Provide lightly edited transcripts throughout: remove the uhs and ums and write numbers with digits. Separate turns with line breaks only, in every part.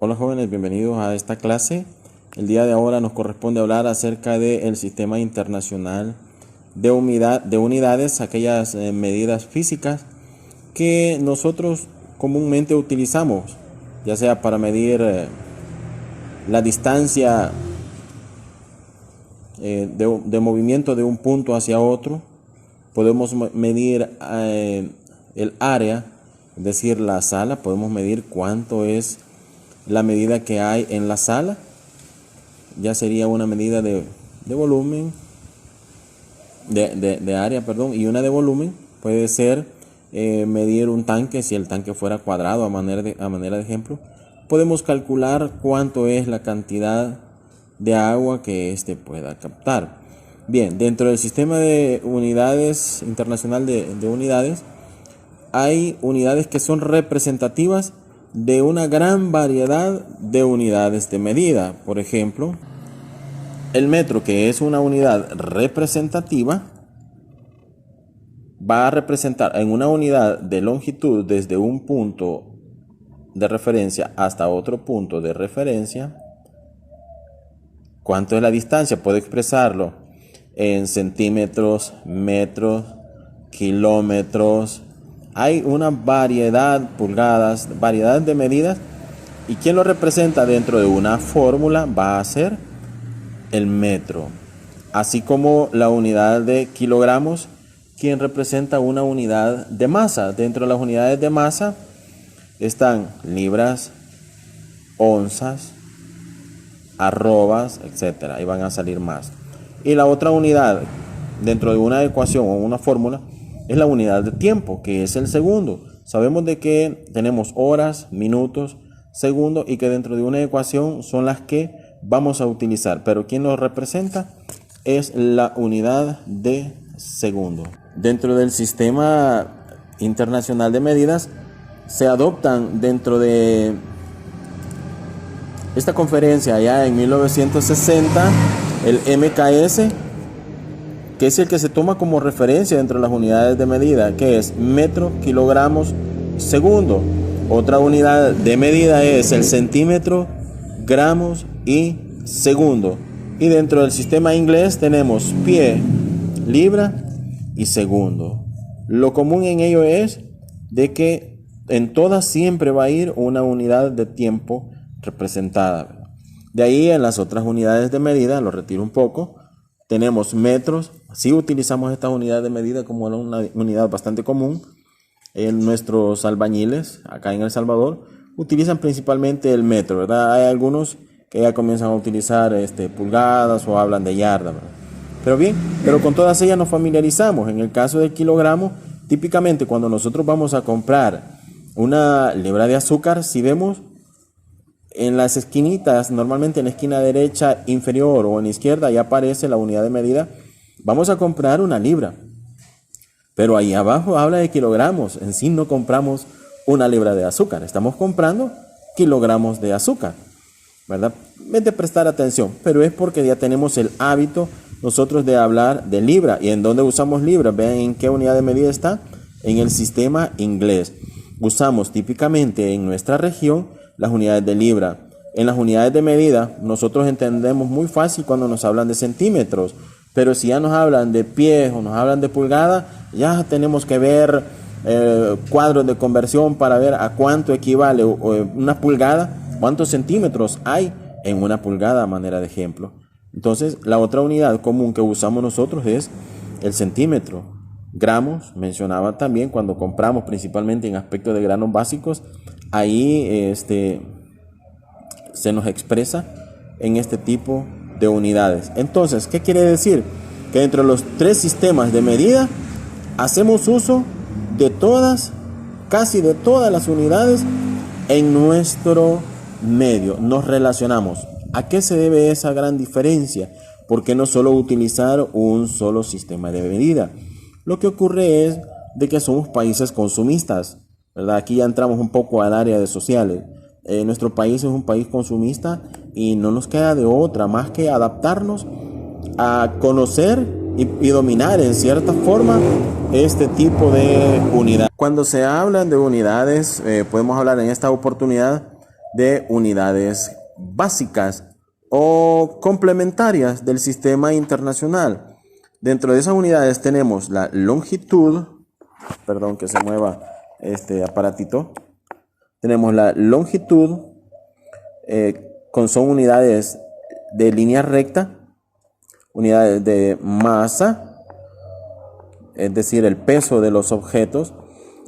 Hola jóvenes, bienvenidos a esta clase. El día de ahora nos corresponde hablar acerca del sistema internacional de unidades, aquellas medidas físicas que nosotros comúnmente utilizamos, ya sea para medir la distancia de movimiento de un punto hacia otro. Podemos medir el área, es decir, la sala. Podemos medir cuánto es la medida que hay en la sala. Ya sería una medida de volumen, de área, perdón, y una de volumen puede ser medir un tanque. Si el tanque fuera cuadrado, a manera de ejemplo, podemos calcular cuánto es la cantidad de agua que éste pueda captar. Bien, dentro del sistema de unidades internacional de unidades, hay unidades que son representativas de una gran variedad de unidades de medida. Por ejemplo, el metro, que es una unidad representativa, va a representar en una unidad de longitud desde un punto de referencia hasta otro punto de referencia. ¿Cuánto es la distancia? Puedo expresarlo en centímetros, metros, kilómetros. Hay una variedad, pulgadas, variedad de medidas. ¿Y quién lo representa dentro de una fórmula? Va a ser el metro. Así como la unidad de kilogramos, quien representa una unidad de masa. Dentro de las unidades de masa están libras, onzas, arrobas, etcétera. Y van a salir más. Y la otra unidad dentro de una ecuación o una fórmula es la unidad de tiempo, que es el segundo. Sabemos de que tenemos horas, minutos, segundos, y que dentro de una ecuación son las que vamos a utilizar. Pero quien lo representa es la unidad de segundo. Dentro del sistema internacional de medidas se adoptan dentro de esta conferencia ya en 1960 el MKS, que es el que se toma como referencia dentro de las unidades de medida, que es metro, kilogramos, segundo. Otra unidad de medida es el centímetro, gramos y segundo. Y dentro del sistema inglés tenemos pie, libra y segundo. Lo común en ello es de que en todas siempre va a ir una unidad de tiempo representada. De ahí en las otras unidades de medida, lo retiro un poco, tenemos metros. Sí utilizamos esta unidad de medida como una unidad bastante común. Nuestros albañiles acá en El Salvador utilizan principalmente el metro, ¿verdad? Hay algunos que ya comienzan a utilizar pulgadas o hablan de yarda, ¿verdad? Pero con todas ellas nos familiarizamos. En el caso del kilogramo, típicamente cuando nosotros vamos a comprar una libra de azúcar, si vemos en las esquinitas, normalmente en la esquina derecha inferior o en la izquierda, ya aparece la unidad de medida. Vamos a comprar una libra, pero ahí abajo habla de kilogramos. En sí no compramos una libra de azúcar, estamos comprando kilogramos de azúcar, ¿verdad? Es de prestar atención, pero es porque ya tenemos el hábito nosotros de hablar de libra. ¿Y en dónde usamos libra? Vean en qué unidad de medida está. En el sistema inglés. Usamos típicamente en nuestra región las unidades de libra. En las unidades de medida nosotros entendemos muy fácil cuando nos hablan de centímetros, pero si ya nos hablan de pies o nos hablan de pulgada, ya tenemos que ver cuadros de conversión para ver a cuánto equivale una pulgada, cuántos centímetros hay en una pulgada a manera de ejemplo. Entonces la otra unidad común que usamos nosotros es el centímetro. Gramos, mencionaba también cuando compramos principalmente en aspectos de granos básicos, ahí se nos expresa en este tipo de unidades. Entonces, ¿qué quiere decir? Que entre los tres sistemas de medida hacemos uso de todas, casi de todas las unidades en nuestro medio. Nos relacionamos. ¿A qué se debe esa gran diferencia? ¿Por qué no solo utilizar un solo sistema de medida? Lo que ocurre es de que somos países consumistas, ¿verdad? Aquí ya entramos un poco al área de sociales. Nuestro país es un país consumista y no nos queda de otra más que adaptarnos a conocer y dominar en cierta forma este tipo de unidad. Cuando se hablan de unidades, podemos hablar en esta oportunidad de unidades básicas o complementarias del sistema internacional. Dentro de esas unidades tenemos la longitud, perdón que se mueva este aparatito, tenemos la longitud, son unidades de línea recta, unidades de masa, es decir, el peso de los objetos,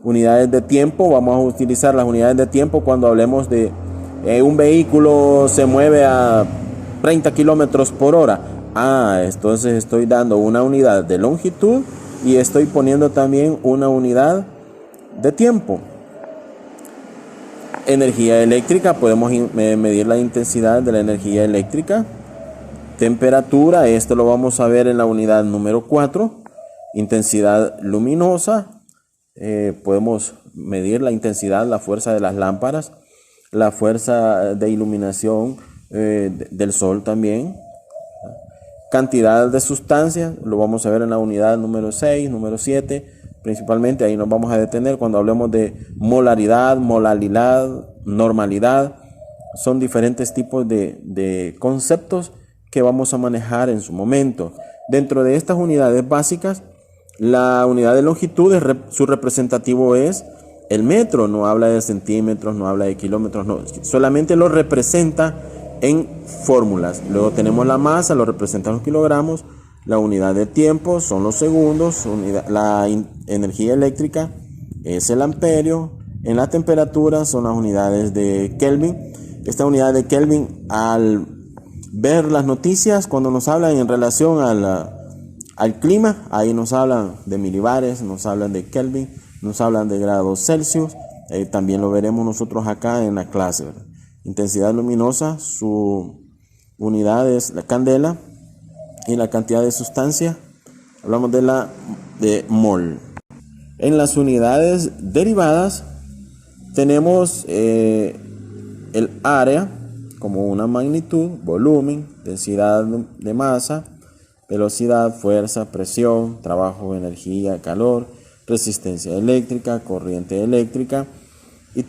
unidades de tiempo. Vamos a utilizar las unidades de tiempo cuando hablemos de un vehículo se mueve a 30 kilómetros por hora. Entonces estoy dando una unidad de longitud y estoy poniendo también una unidad de tiempo. Energía eléctrica, podemos medir la intensidad de la energía eléctrica. Temperatura, esto lo vamos a ver en la unidad número 4. Intensidad luminosa, podemos medir la intensidad, la fuerza de las lámparas, la fuerza de iluminación del sol también. Cantidad de sustancias, lo vamos a ver en la unidad número 6, número 7. Principalmente ahí nos vamos a detener cuando hablemos de molaridad, molalidad, normalidad. Son diferentes tipos de conceptos que vamos a manejar en su momento. Dentro de estas unidades básicas, la unidad de longitud, su representativo es el metro. No habla de centímetros, no habla de kilómetros, no, solamente lo representa en fórmulas. Luego tenemos la masa, lo representan los kilogramos. La unidad de tiempo son los segundos, la energía eléctrica es el amperio, en la temperatura son las unidades de Kelvin. Esta unidad de Kelvin, al ver las noticias, cuando nos hablan en relación al clima, ahí nos hablan de milibares, nos hablan de Kelvin, nos hablan de grados Celsius, también lo veremos nosotros acá en la clase, ¿verdad? Intensidad luminosa, su unidad es la candela. Y la cantidad de sustancia, hablamos de mol. En las unidades derivadas tenemos el área como una magnitud, volumen, densidad de masa, velocidad, fuerza, presión, trabajo, energía, calor, resistencia eléctrica, corriente eléctrica. Y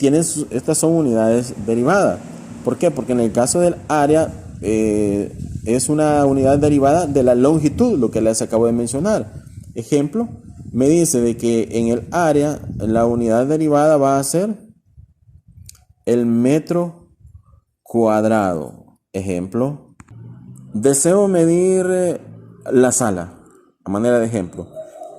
estas son unidades derivadas. ¿Por qué? Porque en el caso del área es una unidad derivada de la longitud, lo que les acabo de mencionar. Ejemplo, me dice de que en el área la unidad derivada va a ser el metro cuadrado. Ejemplo, deseo medir la sala, a manera de ejemplo.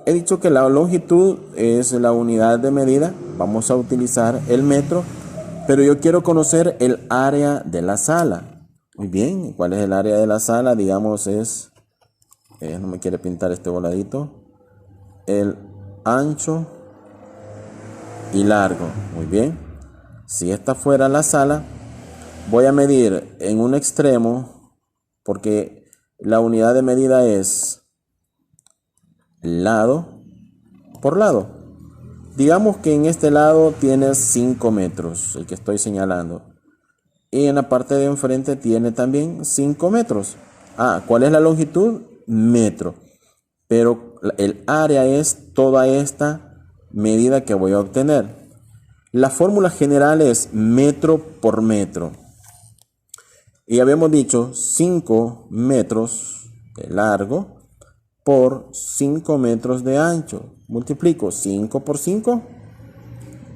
He dicho que la longitud es la unidad de medida, vamos a utilizar el metro, pero yo quiero conocer el área de la sala. Muy bien, ¿cuál es el área de la sala? Digamos no me quiere pintar este voladito, el ancho y largo. Muy bien, si esta fuera la sala, voy a medir en un extremo, porque la unidad de medida es lado por lado. Digamos que en este lado tiene 5 metros, el que estoy señalando. Y en la parte de enfrente tiene también 5 metros. ¿Cuál es la longitud? Metro. Pero el área es toda esta medida que voy a obtener. La fórmula general es metro por metro. Y habíamos dicho 5 metros de largo por 5 metros de ancho. Multiplico 5 por 5,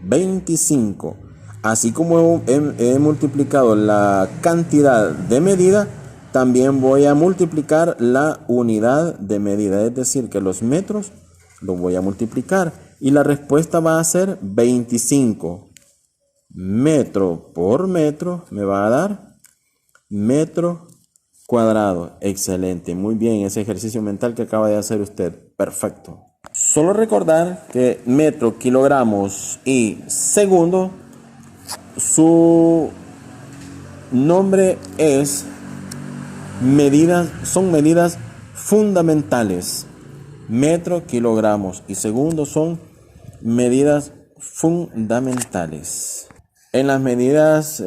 25. Así como he multiplicado la cantidad de medida, también voy a multiplicar la unidad de medida. Es decir, que los metros los voy a multiplicar. Y la respuesta va a ser 25. Metro por metro me va a dar metro cuadrado. Excelente, muy bien, ese ejercicio mental que acaba de hacer usted. Perfecto. Solo recordar que metro, kilogramos y segundo, su nombre es medidas, son medidas fundamentales. Metro, kilogramos y segundo son medidas fundamentales. En las medidas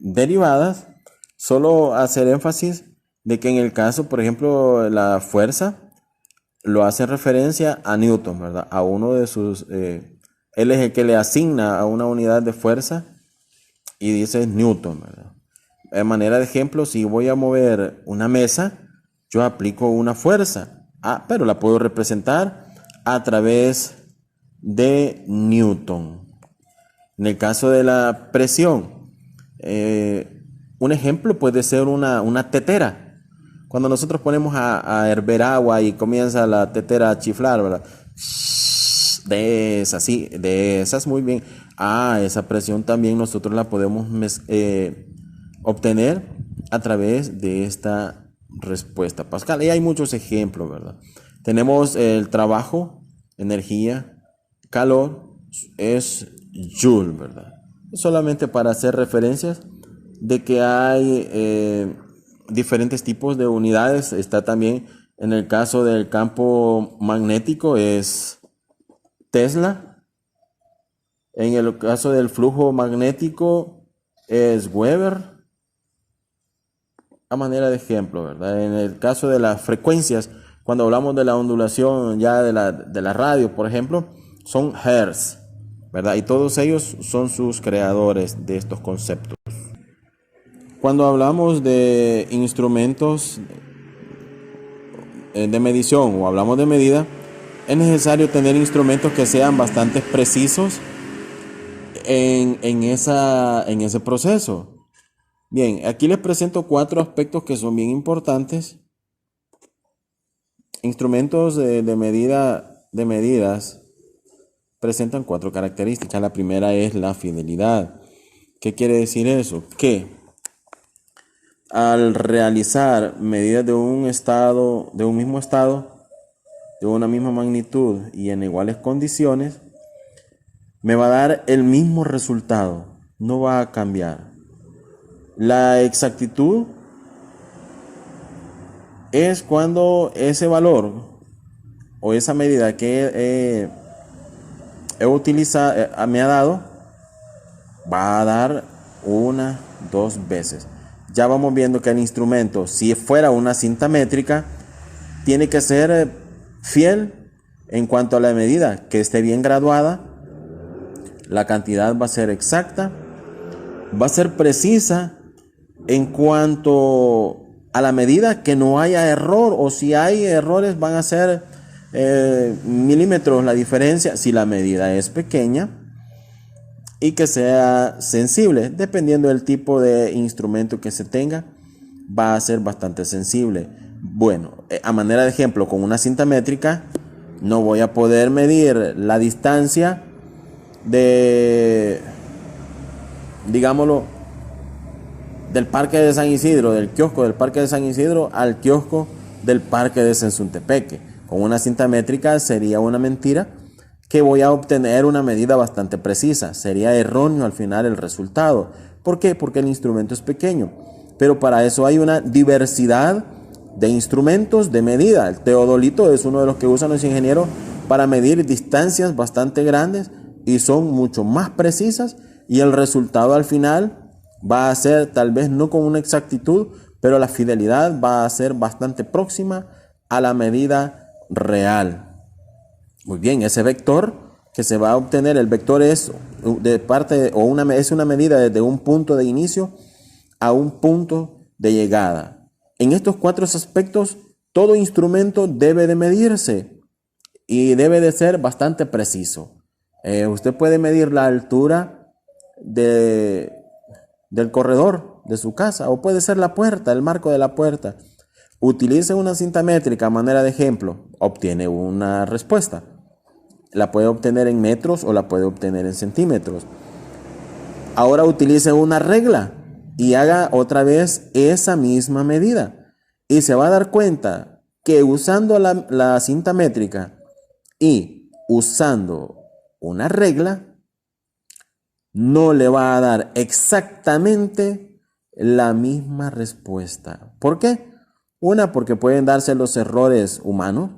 derivadas, solo hacer énfasis de que en el caso, por ejemplo, la fuerza lo hace referencia a Newton, ¿verdad? A uno de sus, él es el que le asigna a una unidad de fuerza y dice Newton, ¿verdad? De manera de ejemplo, si voy a mover una mesa, yo aplico una fuerza, pero la puedo representar a través de Newton. En el caso de la presión, un ejemplo puede ser una tetera. Cuando nosotros ponemos a hervir agua y comienza la tetera a chiflar, ¿verdad? De esas, sí, de esas, muy bien. Esa presión también nosotros la podemos obtener a través de esta respuesta Pascal. Y hay muchos ejemplos, ¿verdad? Tenemos el trabajo, energía, calor, es Joule, ¿verdad? Solamente para hacer referencias de que hay diferentes tipos de unidades. Está también en el caso del campo magnético, es Tesla. En el caso del flujo magnético es Weber, a manera de ejemplo, ¿verdad? En el caso de las frecuencias, cuando hablamos de la ondulación ya de la radio, por ejemplo, son Hertz, ¿verdad? Y todos ellos son sus creadores de estos conceptos. Cuando hablamos de instrumentos de medición o hablamos de medida, es necesario tener instrumentos que sean bastante precisos en ese proceso. Bien, aquí les presento 4 aspectos que son bien importantes. Instrumentos de medidas presentan 4 características. La primera es la fidelidad. ¿Qué quiere decir eso? Que al realizar medidas de un mismo estado, de una misma magnitud y en iguales condiciones, me va a dar el mismo resultado, no va a cambiar. La exactitud es cuando ese valor o esa medida que he utilizado, me ha dado, va a dar 1, 2 veces. Ya vamos viendo que el instrumento, si fuera una cinta métrica, tiene que ser fiel en cuanto a la medida, que esté bien graduada. La cantidad va a ser exacta, va a ser precisa en cuanto a la medida, que no haya error, o si hay errores van a ser milímetros la diferencia si la medida es pequeña, y que sea sensible, dependiendo del tipo de instrumento que se tenga, va a ser bastante sensible. Bueno, a manera de ejemplo, con una cinta métrica no voy a poder medir la distancia digámoslo, del Parque de San Isidro, del kiosco del Parque de San Isidro al kiosco del Parque de Sensuntepeque. Con una cinta métrica sería una mentira, que voy a obtener una medida bastante precisa. Sería erróneo al final el resultado. ¿Por qué? Porque el instrumento es pequeño. Pero para eso hay una diversidad de instrumentos de medida. El teodolito es uno de los que usan los ingenieros para medir distancias bastante grandes y son mucho más precisas, y el resultado al final va a ser tal vez no con una exactitud, pero la fidelidad va a ser bastante próxima a la medida real. Muy bien, ese vector que se va a obtener, el vector es es una medida desde un punto de inicio a un punto de llegada. En estos 4 aspectos, todo instrumento debe de medirse y debe de ser bastante preciso. Usted puede medir la altura del corredor de su casa, o puede ser la puerta, el marco de la puerta. Utilice una cinta métrica a manera de ejemplo, obtiene una respuesta. La puede obtener en metros o la puede obtener en centímetros. Ahora utilice una regla y haga otra vez esa misma medida, y se va a dar cuenta que usando la cinta métrica y usando una regla, no le va a dar exactamente la misma respuesta. ¿Por qué? Una, porque pueden darse los errores humanos.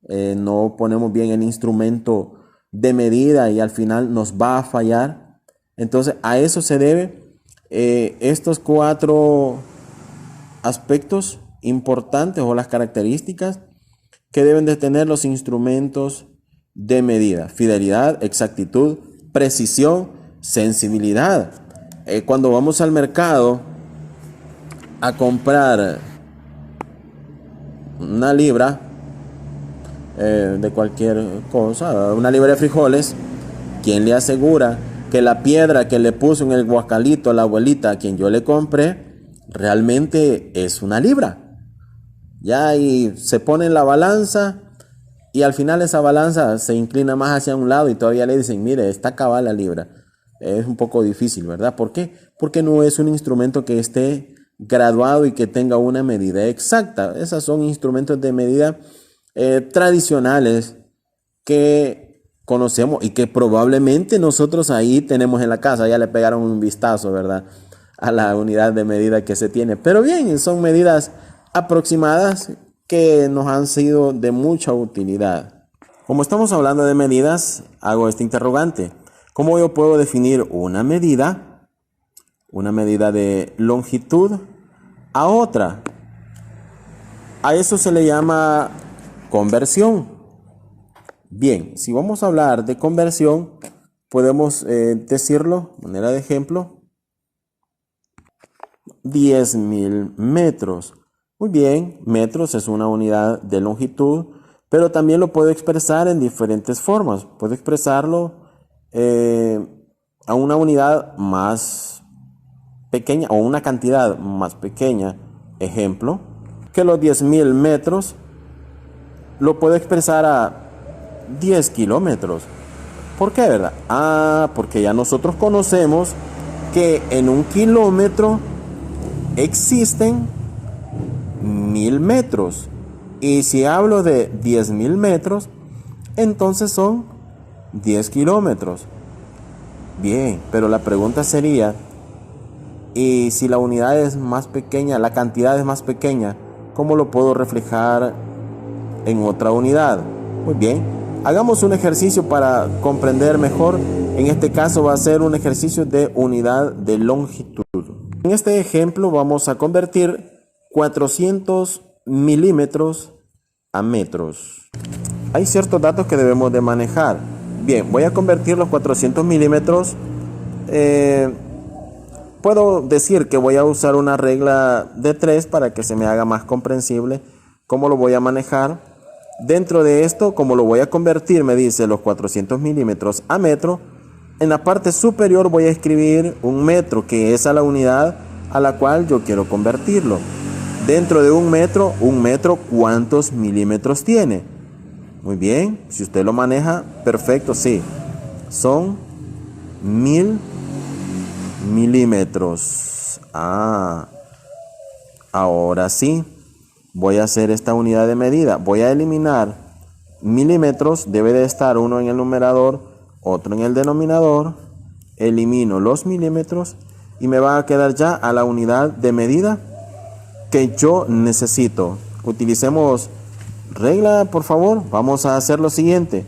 No ponemos bien el instrumento de medida y al final nos va a fallar. Entonces a eso se debe estos 4 aspectos importantes, o las características que deben de tener los instrumentos de medida: fidelidad, exactitud, precisión, sensibilidad. cuando vamos al mercado a comprar una libra de cualquier cosa, una libra de frijoles, ¿quién le asegura que la piedra que le puso en el guacalito a la abuelita a quien yo le compré realmente es una libra? Ya, y se pone en la balanza y al final esa balanza se inclina más hacia un lado y todavía le dicen, mire, está cabal la libra. Es un poco difícil, ¿verdad? ¿Por qué? Porque no es un instrumento que esté graduado y que tenga una medida exacta. Esos son instrumentos de medida tradicionales que conocemos y que probablemente nosotros ahí tenemos en la casa. Ya le pegaron un vistazo, ¿verdad?, a la unidad de medida que se tiene. Pero bien, son medidas aproximadas que nos han sido de mucha utilidad. Como estamos hablando de medidas, hago este interrogante. ¿Cómo yo puedo definir una medida de longitud a otra? A eso se le llama conversión. Bien, si vamos a hablar de conversión, podemos decirlo, de manera de ejemplo, 10.000 metros. Muy bien, metros es una unidad de longitud, pero también lo puedo expresar en diferentes formas. Puedo expresarlo a una unidad más pequeña o una cantidad más pequeña. Ejemplo, que los 10.000 metros lo puedo expresar a 10 kilómetros. ¿Por qué, verdad? Porque ya nosotros conocemos que en un kilómetro existen 1.000 metros. Y si hablo de 10.000 metros, entonces son 10 kilómetros. Bien, pero la pregunta sería, ¿y si la unidad es más pequeña, la cantidad es más pequeña, cómo lo puedo reflejar en otra unidad? Muy bien, hagamos un ejercicio para comprender mejor. En este caso va a ser un ejercicio de unidad de longitud. En este ejemplo vamos a convertir 400 milímetros a metros. Hay ciertos datos que debemos de manejar. Bien, voy a convertir los 400 milímetros. Puedo decir que voy a usar una regla de 3 para que se me haga más comprensible cómo lo voy a manejar. Dentro de esto, como lo voy a convertir, me dice los 400 milímetros a metro. En la parte superior voy a escribir un metro, que es a la unidad a la cual yo quiero convertirlo. Dentro de un metro, ¿cuántos milímetros tiene? Muy bien, si usted lo maneja, perfecto, sí. Son 1.000 milímetros. Ahora sí, voy a hacer esta unidad de medida. Voy a eliminar milímetros, debe de estar uno en el numerador, otro en el denominador. Elimino los milímetros y me va a quedar ya a la unidad de medida que yo necesito. Utilicemos regla, por favor. Vamos a hacer lo siguiente.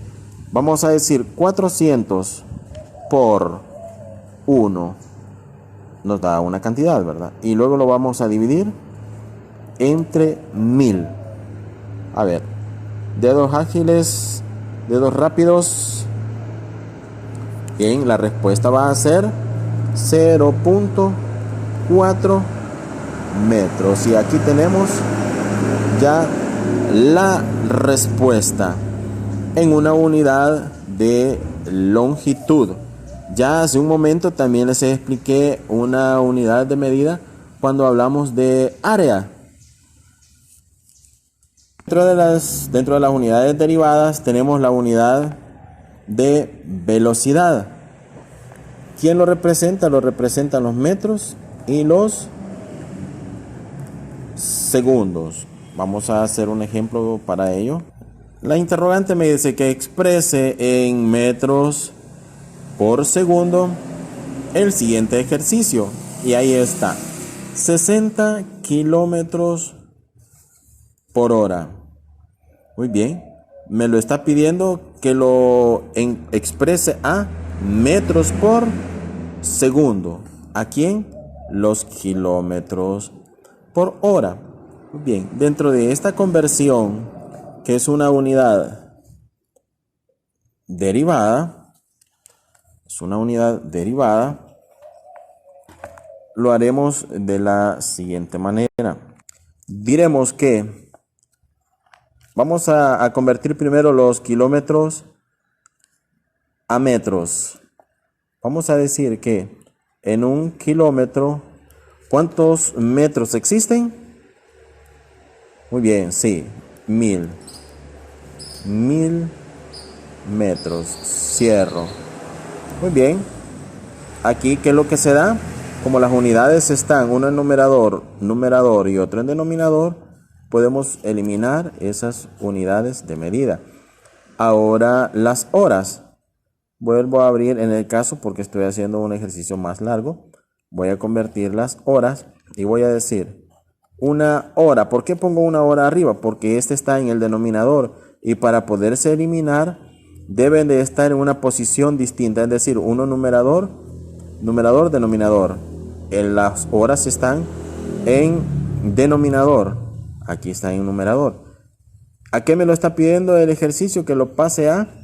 Vamos a decir 400 por 1. Nos da una cantidad, ¿verdad? Y luego lo vamos a dividir entre 1.000. A ver, dedos ágiles, dedos rápidos. Bien, la respuesta va a ser 0.4 metros. Y aquí tenemos ya la respuesta en una unidad de longitud. Ya hace un momento también les expliqué una unidad de medida cuando hablamos de área. Dentro de las unidades derivadas tenemos la unidad de velocidad. ¿Quién lo representa? Lo representan los metros y los segundos. Vamos a hacer un ejemplo para ello. La interrogante me dice que exprese en metros por segundo el siguiente ejercicio. Y ahí está. 60 kilómetros por hora. Muy bien. Me lo está pidiendo que lo exprese a metros por segundo. ¿A quién? Los kilómetros por hora. Muy bien. Dentro de esta conversión, que es una unidad derivada, lo haremos de la siguiente manera. Diremos que vamos a convertir primero los kilómetros a metros. Vamos a decir que en un kilómetro, ¿cuántos metros existen? Muy bien, sí, 1000. 1000 metros. Cierro. Muy bien. Aquí, ¿qué es lo que se da? Como las unidades están, uno en numerador y otro en denominador, podemos eliminar esas unidades de medida. Ahora, las horas. Vuelvo a abrir en el caso porque estoy haciendo un ejercicio más largo. Voy a convertir las horas y voy a decir una hora. ¿Por qué pongo una hora arriba? Porque este está en el denominador y para poderse eliminar deben de estar en una posición distinta. Es decir, uno numerador, denominador. Las horas están en denominador. Aquí está en numerador. ¿A qué me lo está pidiendo el ejercicio? Que lo pase a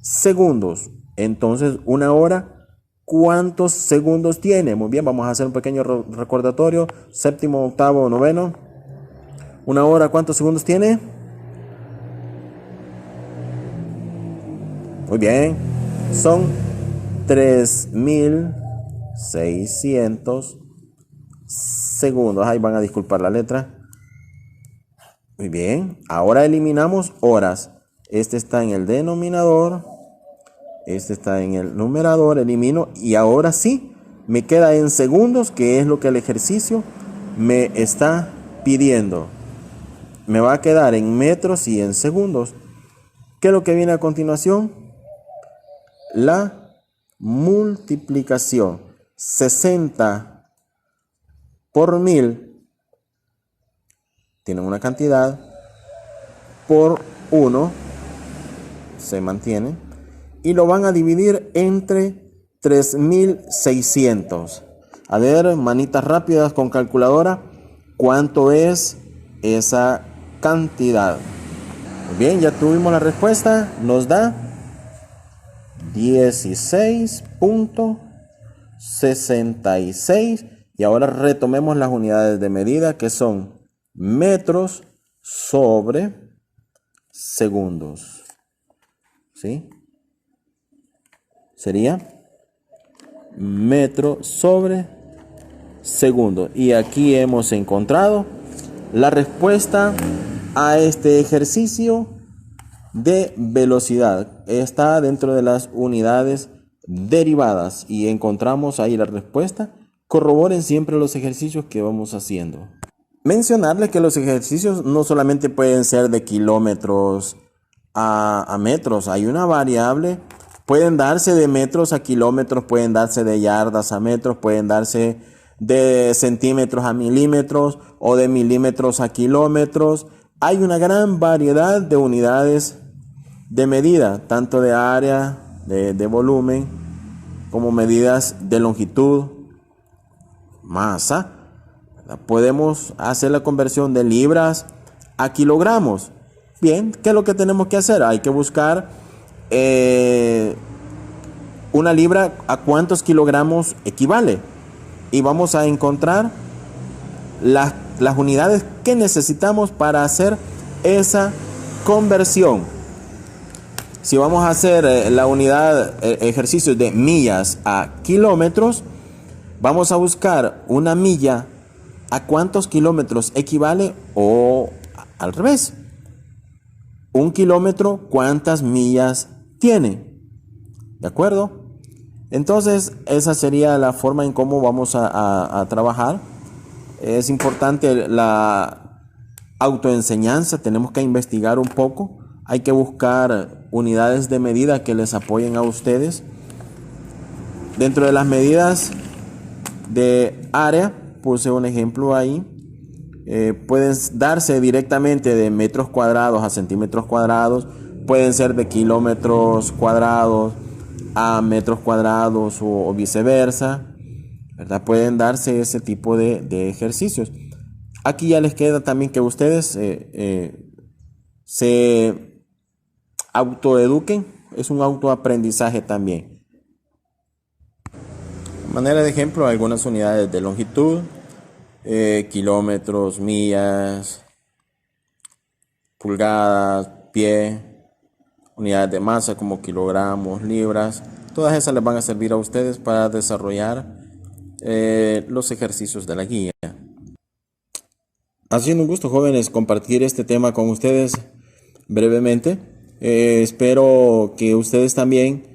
segundos. Entonces, una hora, ¿cuántos segundos tiene? Muy bien, vamos a hacer un pequeño recordatorio. Séptimo, octavo, noveno. Una hora, ¿cuántos segundos tiene? Muy bien, son 3600 segundos. Ahí van a disculpar la letra. Muy bien, ahora eliminamos horas. Este está en el denominador. Este está en el numerador, elimino y ahora sí me queda en segundos, que es lo que el ejercicio me está pidiendo. Me va a quedar en metros y en segundos. ¿Qué es lo que viene a continuación? La multiplicación. 60 por 1000 tienen una cantidad, por 1 se mantiene. Y lo van a dividir entre 3600. A ver, manitas rápidas con calculadora. ¿Cuánto es esa cantidad? Muy bien, ya tuvimos la respuesta. Nos da 16.66. Y ahora retomemos las unidades de medida, que son metros sobre segundos. ¿Sí? Sería metro sobre segundo. Y aquí hemos encontrado la respuesta a este ejercicio de velocidad. Está dentro de las unidades derivadas y encontramos ahí la respuesta. Corroboren siempre los ejercicios que vamos haciendo. Mencionarles que los ejercicios no solamente pueden ser de kilómetros a metros. Hay una variable. Pueden darse de metros a kilómetros, pueden darse de yardas a metros, pueden darse de centímetros a milímetros o de milímetros a kilómetros. Hay una gran variedad de unidades de medida, tanto de área, de volumen, como medidas de longitud, masa. Podemos hacer la conversión de libras a kilogramos. Bien, ¿qué es lo que tenemos que hacer? Hay que buscar una libra a cuántos kilogramos equivale. Y vamos a encontrar las unidades que necesitamos para hacer esa conversión. Si vamos a hacer la unidad, ejercicio de millas a kilómetros, vamos a buscar una milla a cuántos kilómetros equivale o al revés. Un kilómetro, ¿cuántas millas tiene? ¿De acuerdo? Entonces, esa sería la forma en cómo vamos a trabajar. Es importante la autoenseñanza, tenemos que investigar un poco. Hay que buscar unidades de medida que les apoyen a ustedes. Dentro de las medidas de área, puse un ejemplo ahí. Pueden darse directamente de metros cuadrados a centímetros cuadrados. Pueden ser de kilómetros cuadrados a metros cuadrados o viceversa, ¿verdad? Pueden darse ese tipo de ejercicios. Aquí ya les queda también que ustedes se autoeduquen. Es un autoaprendizaje también. manera de ejemplo, algunas unidades de longitud, kilómetros, millas, pulgadas, pie, unidades de masa como kilogramos, libras. Todas esas les van a servir a ustedes para desarrollar los ejercicios de la guía. Ha sido un gusto, jóvenes, compartir este tema con ustedes brevemente. Espero que ustedes también